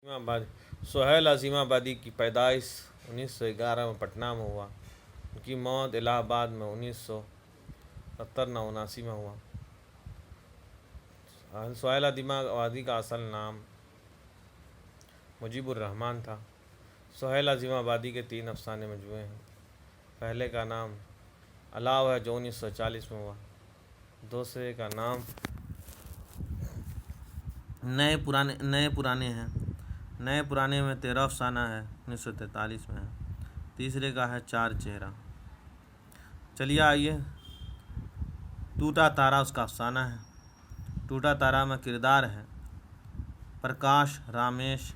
عظیم آبادی سہیل عظیم آبادی کی پیدائش 1911 میں پٹنہ میں ہوا۔ ان کی موت الہ آباد میں 1970-79 میں ہوا۔ سہیل عظیم آبادی کا اصل نام مجیب الرحمن تھا۔ سہیل عظیم آبادی کے 3 افسانے مجموعے ہیں۔ پہلے کا نام الاؤ ہے جو 1940 میں ہوا۔ دوسرے کا نام نئے پرانے ہیں۔ نئے پرانے میں 13 افسانہ ہے، 1943 میں ہے۔ تیسرے کا ہے 4 چہرہ۔ چلیے آئیے، ٹوٹا تارا اس کا افسانہ ہے۔ ٹوٹا تارا میں کردار ہے پرکاش، رامیش،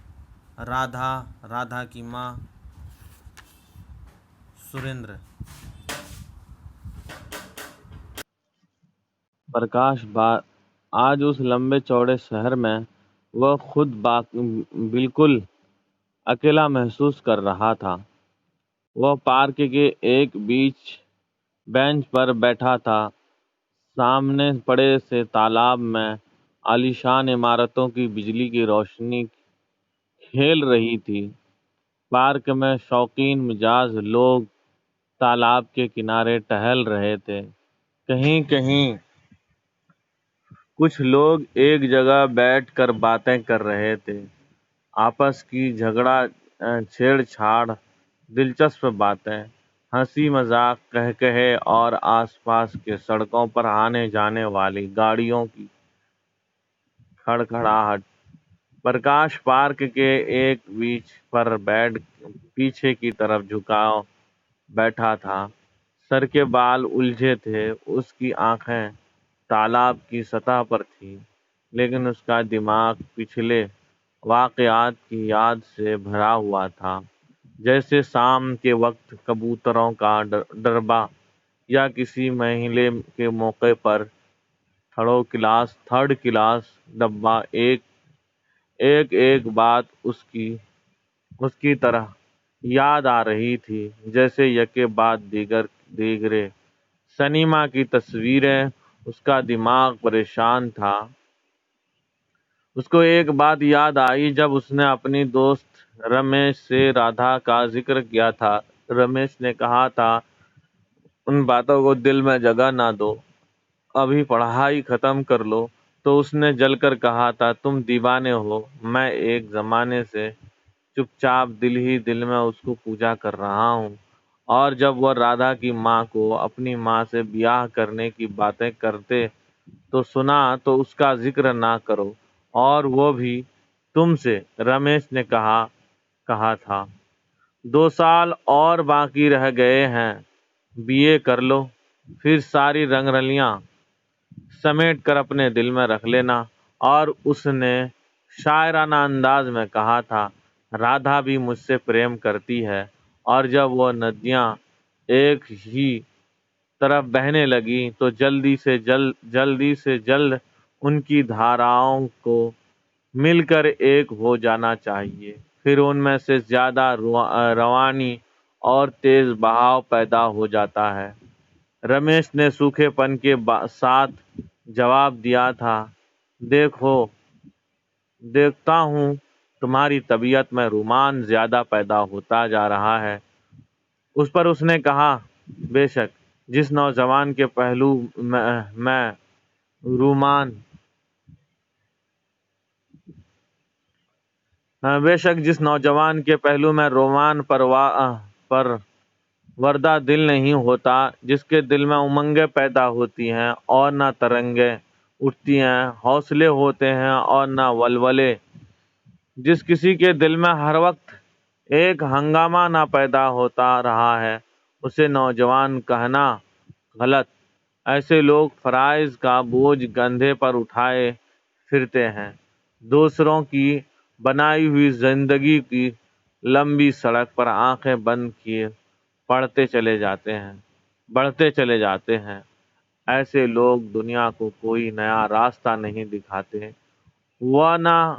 رادھا کی ماں سریندر۔ پرکاش آج اس لمبے چوڑے شہر میں وہ خود بالکل اکیلا محسوس کر رہا تھا۔ وہ پارک کے ایک بینچ پر بیٹھا تھا۔ سامنے بڑے سے تالاب میں عالیشان عمارتوں کی بجلی کی روشنی کھیل رہی تھی۔ پارک میں شوقین مزاج لوگ تالاب کے کنارے ٹہل رہے تھے۔ کہیں کہیں کچھ لوگ ایک جگہ بیٹھ کر باتیں کر رہے تھے، آپس کی چھیڑ چھاڑ، دلچسپ باتیں، ہنسی مذاق، قہقہے اور آس پاس کے سڑکوں پر آنے جانے والی گاڑیوں کی کھڑکھڑاہٹ۔ پرکاش پارک کے ایک بینچ پر پیچھے کی طرف جھکا بیٹھا تھا۔ سر کے بال الجھے تھے، اس کی آنکھیں تالاب کی سطح پر تھیں، لیکن اس کا دماغ پچھلے واقعات کی یاد سے بھرا ہوا تھا، جیسے شام کے وقت کبوتروں کا ڈربا یا کسی میلے کے موقع پر تھرڈ کلاس ڈبہ۔ ایک بات اس کی طرح یاد آ رہی تھی، جیسے یکے بعد دیگرے سنیما کی تصویریں۔ اس کا دماغ پریشان تھا۔ اس کو ایک بات یاد آئی جب اس نے اپنی دوست رمیش سے رادھا کا ذکر کیا تھا۔ رمیش نے کہا تھا، ان باتوں کو دل میں جگہ نہ دو، ابھی پڑھائی ختم کر لو۔ تو اس نے جل کر کہا تھا، تم دیوانے ہو، میں ایک زمانے سے چپ چاپ دل ہی دل میں اس کو پوجا کر رہا ہوں، اور جب وہ رادھا کی ماں کو اپنی ماں سے بیاہ کرنے کی باتیں کرتے تو سنا تو اس کا ذکر نہ کرو، اور وہ بھی تم سے۔ رمیش نے کہا تھا، 2 سال اور باقی رہ گئے ہیں، BA کر لو، پھر ساری رنگرلیاں سمیٹ کر اپنے دل میں رکھ لینا۔ اور اس نے شاعرانہ انداز میں کہا تھا، رادھا بھی مجھ سے پریم کرتی ہے، اور جب وہ ندیاں ایک ہی طرف بہنے لگیں تو جلدی سے جلد ان کی دھاراؤں کو مل کر ایک ہو جانا چاہیے، پھر ان میں سے زیادہ روانی اور تیز بہاؤ پیدا ہو جاتا ہے۔ رمیش نے سوکھے پن کے ساتھ جواب دیا تھا، دیکھتا ہوں تمہاری طبیعت میں رومان زیادہ پیدا ہوتا جا رہا ہے۔ اس پر اس نے کہا، بے شک جس نوجوان کے پہلو میں رومان پروردہ دل نہیں ہوتا، جس کے دل میں امنگیں پیدا ہوتی ہیں اور نہ ترنگیں اٹھتی ہیں، حوصلے ہوتے ہیں اور نہ ولولے، جس کسی کے دل میں ہر وقت ایک ہنگامہ نہ پیدا ہوتا رہا ہے، اسے نوجوان کہنا غلط۔ ایسے لوگ فرائض کا بوجھ کندھے پر اٹھائے پھرتے ہیں، دوسروں کی بنائی ہوئی زندگی کی لمبی سڑک پر آنکھیں بند کیے بڑھتے چلے جاتے ہیں۔ ایسے لوگ دنیا کو کوئی نیا راستہ نہیں دکھاتے، وہ نہ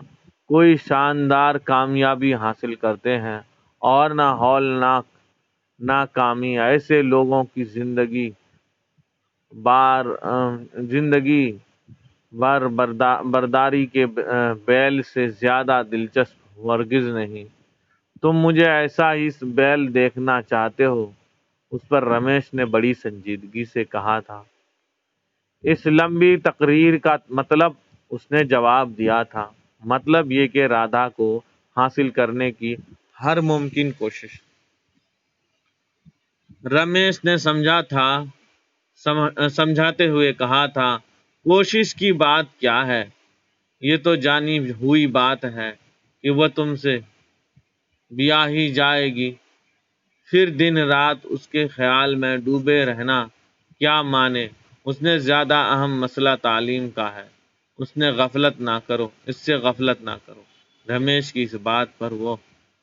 کوئی شاندار کامیابی حاصل کرتے ہیں اور نہ ہولناک ناکامی۔ ایسے لوگوں کی زندگی برداری کے بیل سے زیادہ دلچسپ ہرگز نہیں، تم مجھے ایسا ہی بیل دیکھنا چاہتے ہو؟ اس پر رمیش نے بڑی سنجیدگی سے کہا تھا۔ اس لمبی تقریر کا مطلب اس نے جواب دیا تھا، مطلب یہ کہ رادھا کو حاصل کرنے کی ہر ممکن کوشش۔ رمیش نے سمجھاتے ہوئے کہا تھا، کوشش کی بات کیا ہے؟ یہ تو جانی ہوئی بات ہے کہ وہ تم سے بیاہی جائے گی، پھر دن رات اس کے خیال میں ڈوبے رہنا کیا مانے؟ اس نے زیادہ اہم مسئلہ تعلیم کا ہے، اس سے غفلت نہ کرو۔ رمیش کی اس بات پر وہ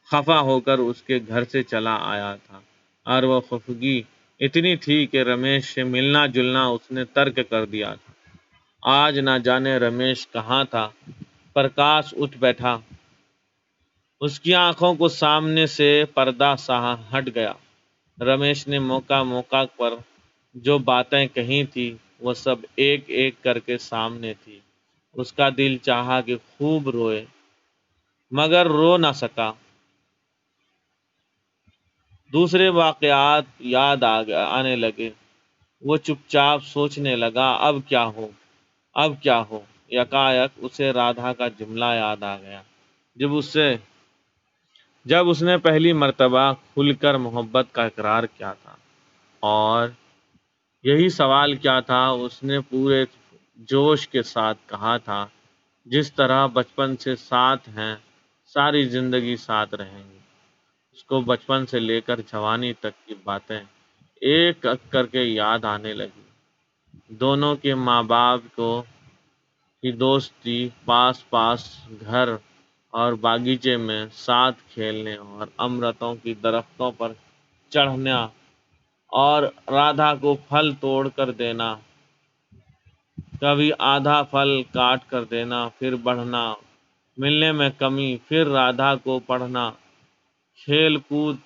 خفا ہو کر اس کے گھر سے چلا آیا تھا، اور وہ خفگی اتنی تھی کہ رمیش سے ملنا جلنا اس نے ترک کر دیا تھا۔ آج نہ جانے رمیش کہاں تھا۔ پرکاش اٹھ بیٹھا، اس کی آنکھوں کو سامنے سے پردہ سا ہٹ گیا۔ رمیش نے موقع پر جو باتیں کہی تھی وہ سب ایک ایک کر کے سامنے تھی۔ اس کا دل چاہا کہ خوب روئے، مگر رو نہ سکا۔ دوسرے واقعات یاد آنے لگے۔ وہ چپ چاپ سوچنے لگا، اب کیا ہو؟ یکایک اسے رادھا کا جملہ یاد آ گیا، جب اس نے پہلی مرتبہ کھل کر محبت کا اقرار کیا تھا۔ اور یہی سوال کیا تھا اس نے پورے جوش کے ساتھ کہا تھا، جس طرح بچپن سے ساتھ ہیں ساری زندگی ساتھ رہیں گے۔ اس کو بچپن سے لے کر جوانی تک کی باتیں ایک ایک کر کے یاد آنے لگی۔ دونوں کے ماں باپ کی دوستی، پاس گھر اور باغیچے میں ساتھ کھیلنے اور امرتوں کی درختوں پر چڑھنا، اور رادھا کو پھل توڑ کر دینا، کبھی آدھا پھل کاٹ کر دینا، پھر بڑھنا، ملنے میں کمی، پھر رادھا کو پڑھنا، کھیل کود،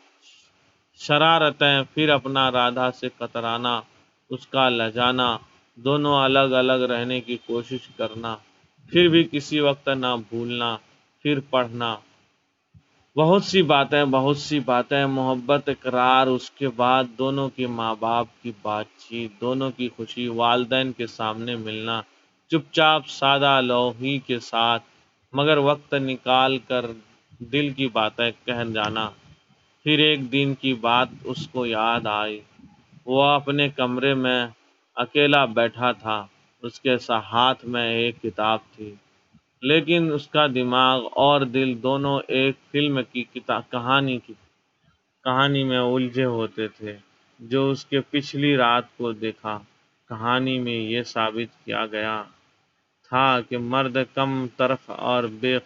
شرارتیں، پھر اپنا رادھا سے کترانا، اس کا لجانا، دونوں الگ الگ رہنے کی کوشش کرنا، پھر بھی کسی وقت نہ بھولنا، پھر پڑھنا، بہت سی باتیں، محبت، اقرار، اس کے بعد دونوں کے ماں باپ کی بات چیت، دونوں کی خوشی، والدین کے سامنے ملنا، چپ چاپ سادہ لوحی کے ساتھ، مگر وقت نکال کر دل کی باتیں کہہ جانا۔ پھر ایک دن کی بات اس کو یاد آئی۔ وہ اپنے کمرے میں اکیلا بیٹھا تھا، اس کے ہاتھ میں ایک کتاب تھی، لیکن اس کا دماغ اور دل دونوں ایک فلم کی کہانی میں الجھے ہوتے تھے جو اس کے پچھلی رات کو دیکھا۔ کہانی میں یہ ثابت کیا گیا تھا کہ مرد کم طرف اور بے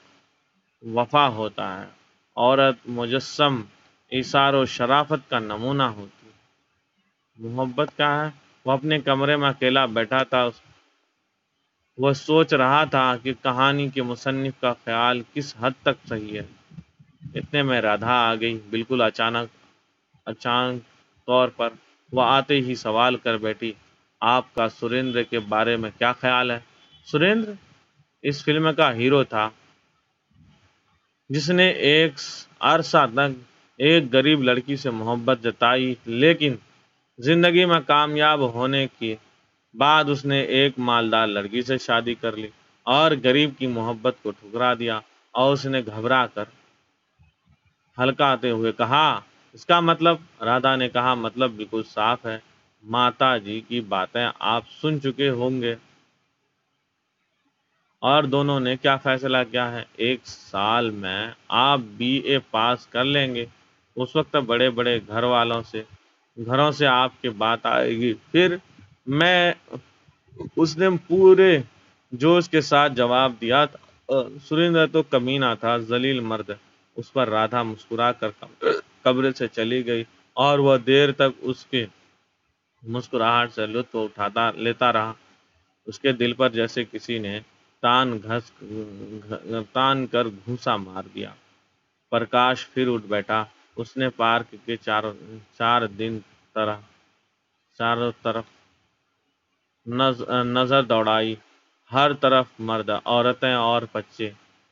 وفا ہوتا ہے، عورت مجسم ایثار و شرافت کا نمونہ ہوتی ہے۔ محبت کیا ہے؟ وہ اپنے کمرے میں اکیلا بیٹھا تھا۔ وہ سوچ رہا تھا کہ کہانی کے مصنف کا خیال کس حد تک صحیح ہے۔ اتنے میں رادھا آ گئی، بالکل اچانک طور پر۔ وہ آتے ہی سوال کر بیٹھی، آپ کا سریندر کے بارے میں کیا خیال ہے؟ سریندر اس فلم کا ہیرو تھا جس نے ایک عرصہ تک ایک غریب لڑکی سے محبت جتائی، لیکن زندگی میں کامیاب ہونے کے بعد اس نے ایک مالدار لڑکی سے شادی کر لی اور غریب کی محبت کو ٹھکرا دیا۔ اور اس نے گھبرا کر ہلکاتے ہوئے کہا، اس کا مطلب؟ رادھا نے کہا، مطلب بالکل صاف ہے، ماتا جی کی باتیں آپ سن چکے ہوں گے۔ اور دونوں نے کیا فیصلہ کیا ہے؟ 1 سال میں آپ BA پاس کر لیں گے، اس وقت بڑے بڑے گھروں سے آپ کی بات آئے گی، پھر میں۔ اس نے پورے جوش کے ساتھ جواب دیا۔ سریندر تو کمینہ تھا، ذلیل مرد۔ اس پر رادھا مسکرا کر کمرے سے چلی گئی، اور وہ دیر تک اس کی مسکراہٹ سے لطف لیتا رہا۔ اس کے دل پر جیسے کسی نے تان کر گھونسا مار دیا۔ پرکاش پھر اٹھ بیٹھا۔ اس نے پارک کے چاروں طرف نظر دوڑائی۔ ہر طرف مرد، عورتیں اور بچے